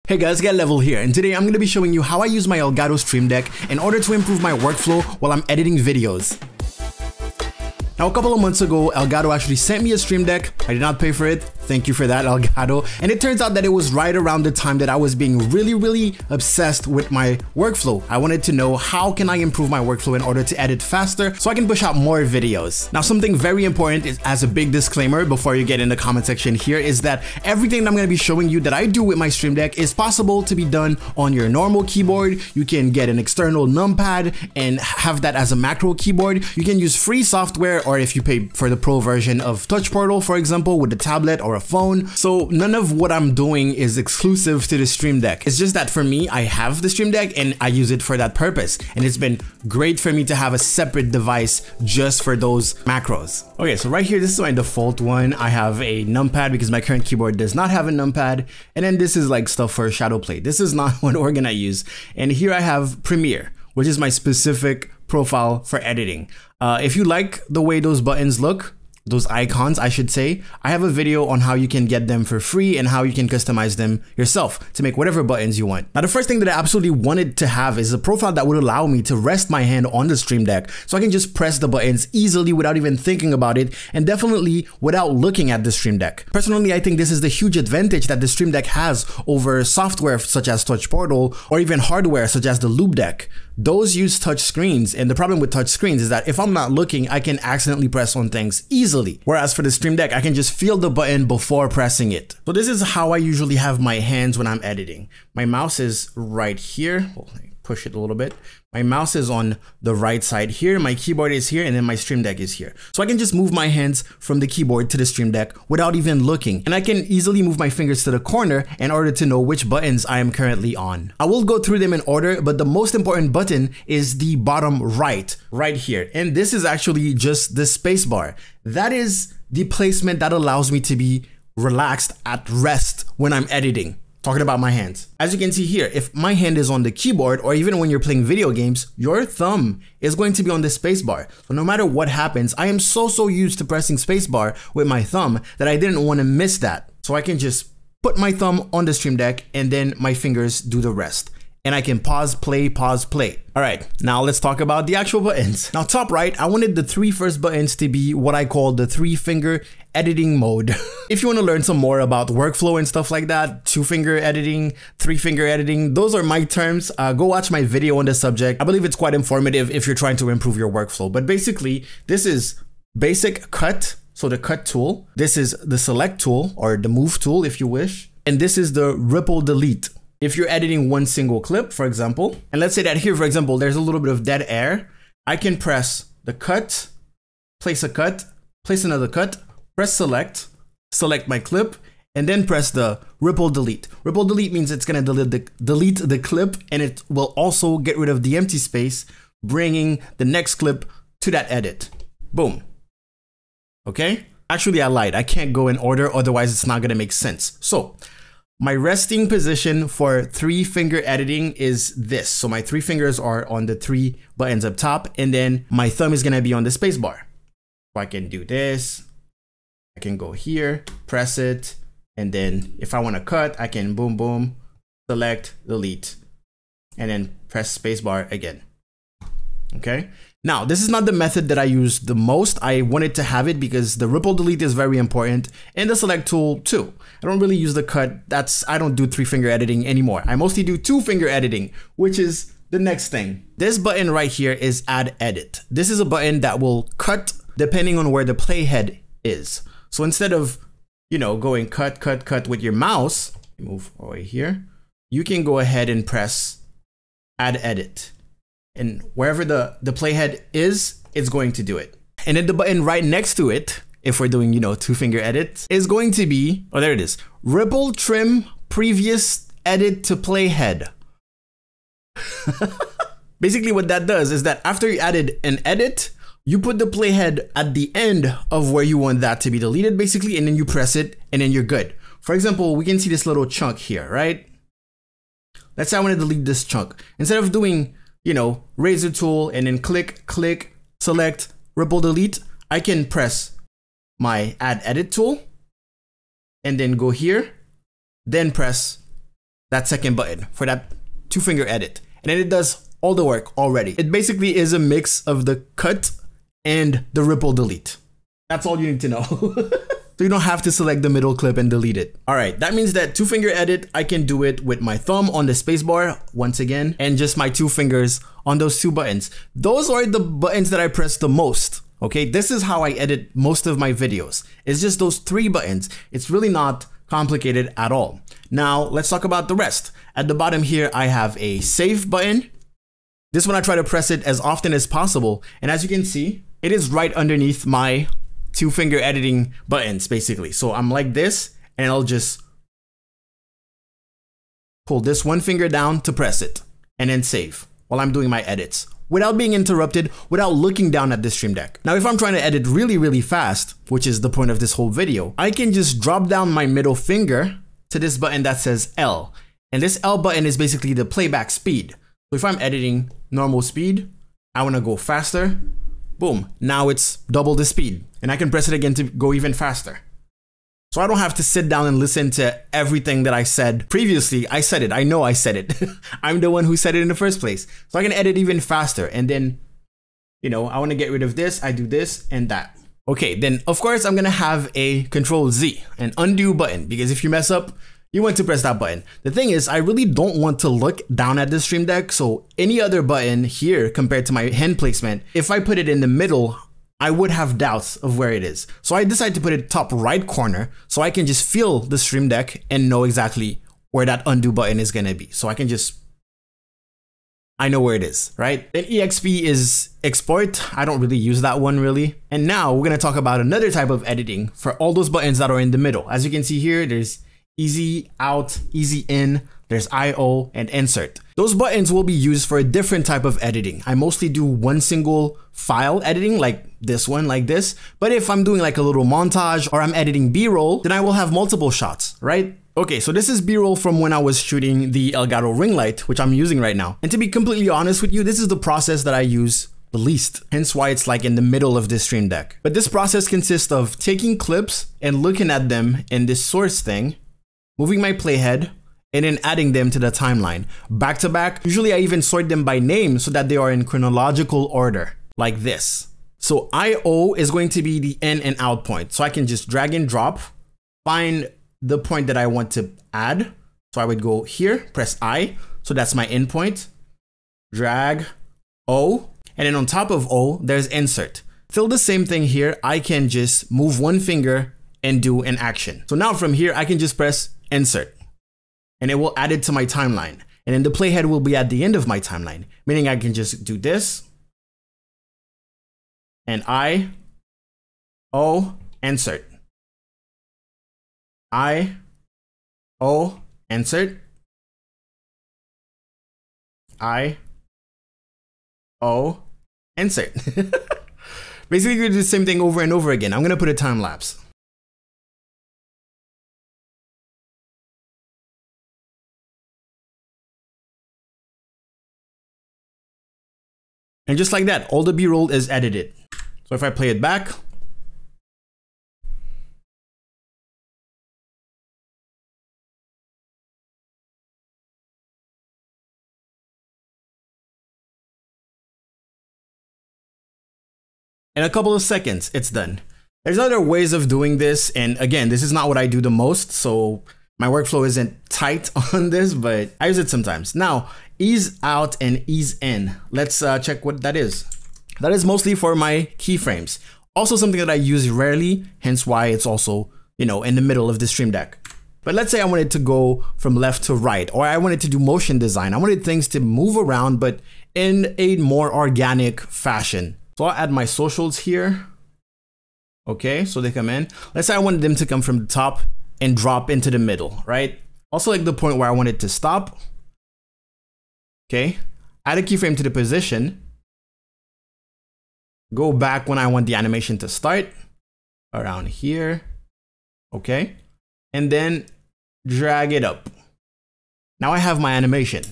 Hey guys, Get Level here, and today I'm going to be showing you how I use my Elgato Stream Deck in order to improve my workflow while I'm editing videos. Now, a couple of months ago, Elgato actually sent me a Stream Deck. I did not pay for it. Thank you for that, Elgato. And it turns out that it was right around the time that I was being really obsessed with my workflow. I wanted to know how can I improve my workflow in order to edit faster so I can push out more videos. Now, something very important is, as a big disclaimer before you get in the comment section here, is that everything that I'm going to be showing you that I do with my Stream Deck is possible to be done on your normal keyboard. You can get an external numpad and have that as a macro keyboard. You can use free software, or if you pay for the pro version of Touch Portal, for example, with a tablet or a phone. So none of what I'm doing is exclusive to the Stream Deck. It's just that for me, I have the Stream Deck and I use it for that purpose. And it's been great for me to have a separate device just for those macros. Okay, so right here, this is my default one. I have a numpad because my current keyboard does not have a numpad. And then this is like stuff for shadow play. This is not what organ I use. And here I have Premiere, which is my specific profile for editing. If you like the way those buttons look, those icons, I should say, I have a video on how you can get them for free and how you can customize them yourself to make whatever buttons you want. Now, the first thing that I absolutely wanted to have is a profile that would allow me to rest my hand on the Stream Deck so I can just press the buttons easily without even thinking about it, and definitely without looking at the Stream Deck. Personally, I think this is the huge advantage that the Stream Deck has over software such as Touch Portal or even hardware such as the Loop Deck. Those use touch screens, and the problem with touch screens is that if I'm not looking, I can accidentally press on things easily. Whereas for the Stream Deck, I can just feel the button before pressing it. So this is how I usually have my hands when I'm editing. My mouse is right here. Well, push it a little bit. My mouse is on the right side here, my keyboard is here, and then my Stream Deck is here. So I can just move my hands from the keyboard to the Stream Deck without even looking. And I can easily move my fingers to the corner in order to know which buttons I am currently on. I will go through them in order, but the most important button is the bottom right here. And this is actually just the space bar. That is the placement that allows me to be relaxed at rest when I'm editing. Talking about my hands. As you can see here, if my hand is on the keyboard, or even when you're playing video games, your thumb is going to be on the spacebar. So no matter what happens, I am so used to pressing spacebar with my thumb that I didn't want to miss that. So I can just put my thumb on the Stream Deck and then my fingers do the rest. And I can pause, play. All right, now let's talk about the actual buttons. Now, top right, I wanted the three first buttons to be what I call the 3-finger editing mode. If you want to learn some more about workflow and stuff like that, 2-finger editing, 3-finger editing, those are my terms. Go watch my video on the subject. I believe it's quite informative if you're trying to improve your workflow. But basically, this is basic cut, so the cut tool. This is the select tool, or the move tool if you wish. And this is the ripple delete. If you're editing one single clip, for example, and let's say that here, for example, there's a little bit of dead air, I can press the cut, place another cut, press select my clip, and then press the ripple delete. Ripple delete means it's gonna delete the clip, and it will also get rid of the empty space, bringing the next clip to that edit. Boom. Okay? Actually, I lied. I can't go in order, otherwise it's not gonna make sense. So, my resting position for 3-finger editing is this. So my 3 fingers are on the 3 buttons up top, and then my thumb is gonna be on the space bar. So I can do this, I can go here, press it, and then if I wanna cut, I can boom, select, delete, and then press space bar again. Okay? Now, this is not the method that I use the most. I wanted to have it because the ripple delete is very important, and the select tool too. I don't really use the cut. I don't do 3-finger editing anymore. I mostly do 2-finger editing, which is the next thing. This button right here is add edit. This is a button that will cut depending on where the playhead is. So instead of, going cut with your mouse, move away here, you can go ahead and press add edit. And wherever the playhead is, it's going to do it. And then the button right next to it, if we're doing, 2-finger edits, is going to be, oh, there it is, ripple trim previous edit to playhead. Basically what that does is that after you added an edit, you put the playhead at the end of where you want that to be deleted, basically, and then you press it, and then you're good. For example, we can see this little chunk here, right? Let's say I want to delete this chunk. Instead of doing, razor tool and then click, select, ripple delete, I can press my add edit tool and then go here, then press that second button for that 2-finger edit. And then it does all the work already. It basically is a mix of the cut and the ripple delete. That's all you need to know. So you don't have to select the middle clip and delete it. All right, that means that 2-finger edit, I can do it with my thumb on the spacebar once again, and just my 2 fingers on those 2 buttons. Those are the buttons that I press the most. Okay, this is how I edit most of my videos. It's just those 3 buttons. It's really not complicated at all. Now let's talk about the rest. At the bottom here, I have a save button. This one I try to press it as often as possible. And as you can see, it is right underneath my 2-finger editing buttons basically. So I'm like this, and I'll just pull this 1 finger down to press it and then save while I'm doing my edits without being interrupted, without looking down at the Stream Deck. Now, if I'm trying to edit really fast, which is the point of this whole video, I can just drop down my middle finger to this button that says L. And this L button is basically the playback speed. So if I'm editing normal speed, I want to go faster, boom, now it's double the speed. And I can press it again to go even faster. So I don't have to sit down and listen to everything that I said previously. I said it, I know I said it. I'm the one who said it in the first place. So I can edit even faster. And then, you know, I want to get rid of this, I do this and that. Okay, then of course I'm gonna have a Control Z, an undo button, because if you mess up, you want to press that button. The thing is, I really don't want to look down at the Stream Deck, so any other button here compared to my hand placement, if I put it in the middle, I would have doubts of where it is. So I decided to put it top right corner so I can just feel the Stream Deck and know exactly where that undo button is gonna be. So I can just, I know where it is, right? Then EXP is export. I don't really use that one really. And now we're gonna talk about another type of editing for all those buttons that are in the middle. As you can see here, there's easy out, easy in, there's IO and insert. Those buttons will be used for a different type of editing. I mostly do one single file editing like this one, like this. But if I'm doing like a little montage or I'm editing B-roll, then I will have multiple shots, right? Okay, so this is B-roll from when I was shooting the Elgato ring light, which I'm using right now. And to be completely honest with you, this is the process that I use the least, hence why it's like in the middle of this Stream Deck. But this process consists of taking clips and looking at them in this source thing, moving my playhead, and then adding them to the timeline. Back to back, usually I even sort them by name so that they are in chronological order, like this. So IO is going to be the in and out point. So I can just drag and drop, find the point that I want to add. So I would go here, press I, so that's my in point, drag O, and then on top of O, there's insert. Still the same thing here, I can just move 1 finger and do an action. So now from here, I can just press insert and it will add it to my timeline. And then the playhead will be at the end of my timeline, meaning I can just do this and I, O, insert. I, O, insert. I, O, insert. Basically, you do the same thing over and over again. I'm gonna put a time lapse. And just like that, all the B-roll is edited. So if I play it back, in a couple of seconds, it's done. There's other ways of doing this, and again, this is not what I do the most, so my workflow isn't tight on this, but I use it sometimes. Now, ease out and ease in. Let's check what that is. That is mostly for my keyframes. Also something that I use rarely, hence why it's also, you know, in the middle of the Stream Deck. But let's say I wanted to go from left to right, or I wanted to do motion design. I wanted things to move around, but in a more organic fashion. So I'll add my socials here. Okay, so they come in. Let's say I wanted them to come from the top and drop into the middle, right? Also like the point where I want it to stop. Okay, add a keyframe to the position. Go back when I want the animation to start, around here. Okay, and then drag it up. Now I have my animation,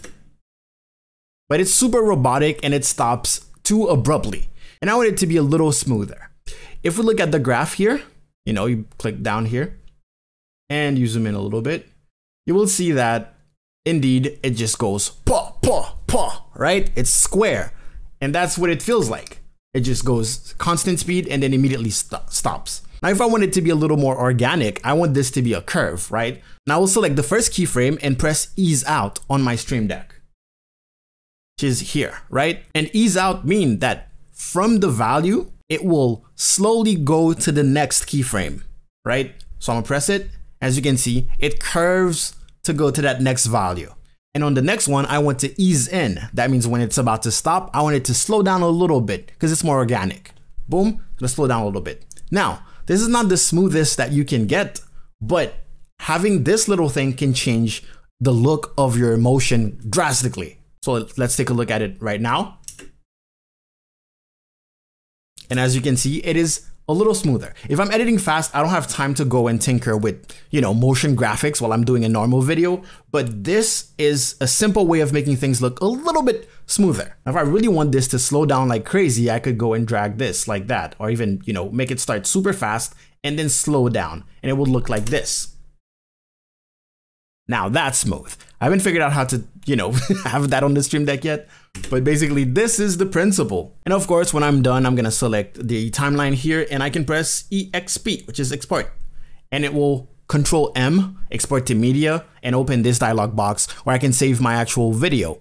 but it's super robotic and it stops too abruptly. And I want it to be a little smoother. If we look at the graph here, you know, you click down here and you zoom in a little bit, you will see that indeed, it just goes paw, paw, paw, right? It's square. And that's what it feels like. It just goes constant speed and then immediately stops. Now, if I want it to be a little more organic, I want this to be a curve, right? Now I'll select the first keyframe and press ease out on my Stream Deck, which is here, right? And ease out means that from the value, it will slowly go to the next keyframe, right? So I'm gonna press it. As you can see, it curves to go to that next value. And on the next one, I want to ease in. That means when it's about to stop, I want it to slow down a little bit because it's more organic. Boom, let's slow down a little bit. Now, this is not the smoothest that you can get, but having this little thing can change the look of your motion drastically. So let's take a look at it right now. And as you can see, it is a little smoother. If I'm editing fast, I don't have time to go and tinker with, motion graphics while I'm doing a normal video, but this is a simple way of making things look a little bit smoother. Now, if I really want this to slow down like crazy, I could go and drag this like that, or even, make it start super fast and then slow down, and it would look like this. Now that's smooth. I haven't figured out how to, have that on the Stream Deck yet, but basically this is the principle. And of course, when I'm done, I'm gonna select the timeline here and I can press EXP, which is export, and it will Control M, export to media, and open this dialog box where I can save my actual video.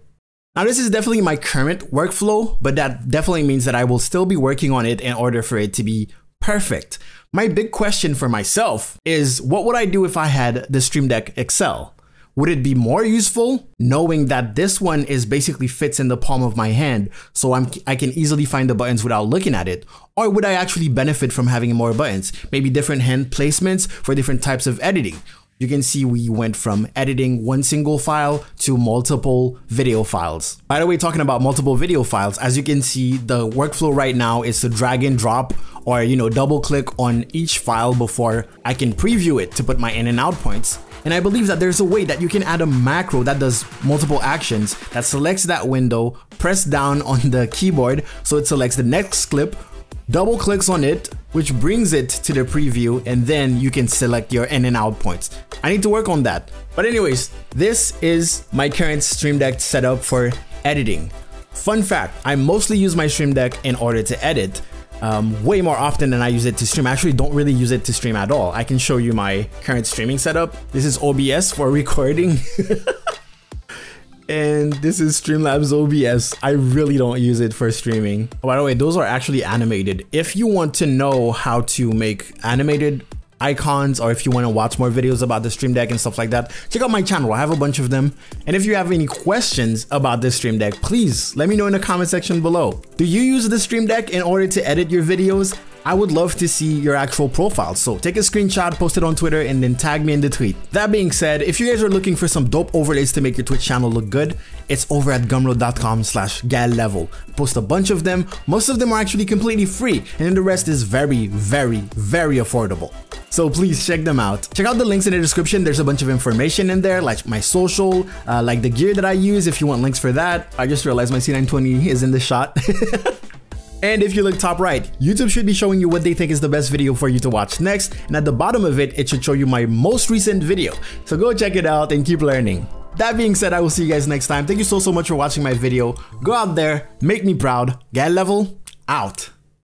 Now this is definitely my current workflow, but that definitely means that I will still be working on it in order for it to be perfect. My big question for myself is, what would I do if I had the Stream Deck XL? Would it be more useful knowing that this one is basically fits in the palm of my hand, so I can easily find the buttons without looking at it? Or would I actually benefit from having more buttons? Maybe different hand placements for different types of editing. You can see we went from editing one single file to multiple video files. By the way, talking about multiple video files, as you can see, the workflow right now is to drag and drop or, double click on each file before I can preview it to put my in and out points. And I believe that there's a way that you can add a macro that does multiple actions that selects that window, press down on the keyboard so it selects the next clip, double clicks on it, which brings it to the preview, and then you can select your in and out points. I need to work on that. But anyways, this is my current Stream Deck setup for editing. Fun fact, I mostly use my Stream Deck in order to edit. Way more often than I use it to stream. I actually don't really use it to stream at all. I can show you my current streaming setup. This is OBS for recording. And this is Streamlabs OBS. I really don't use it for streaming. By the way, those are actually animated. If you want to know how to make animated icons, or if you want to watch more videos about the Stream Deck and stuff like that, check out my channel. I have a bunch of them. And if you have any questions about the Stream Deck, please let me know in the comment section below. Do you use the Stream Deck in order to edit your videos? I would love to see your actual profile, so take a screenshot, post it on Twitter, and then tag me in the tweet. That being said, if you guys are looking for some dope overlays to make your Twitch channel look good, it's over at gumroad.com/gallevel. Post a bunch of them. Most of them are actually completely free, and then the rest is very, very, very affordable. So please check them out. Check out the links in the description. There's a bunch of information in there, like my social, like the gear that I use if you want links for that. I just realized my C920 is in the shot. And if you look top right, YouTube should be showing you what they think is the best video for you to watch next. And at the bottom of it, it should show you my most recent video. So go check it out and keep learning. That being said, I will see you guys next time. Thank you so much for watching my video. Go out there, make me proud. Gallevel out.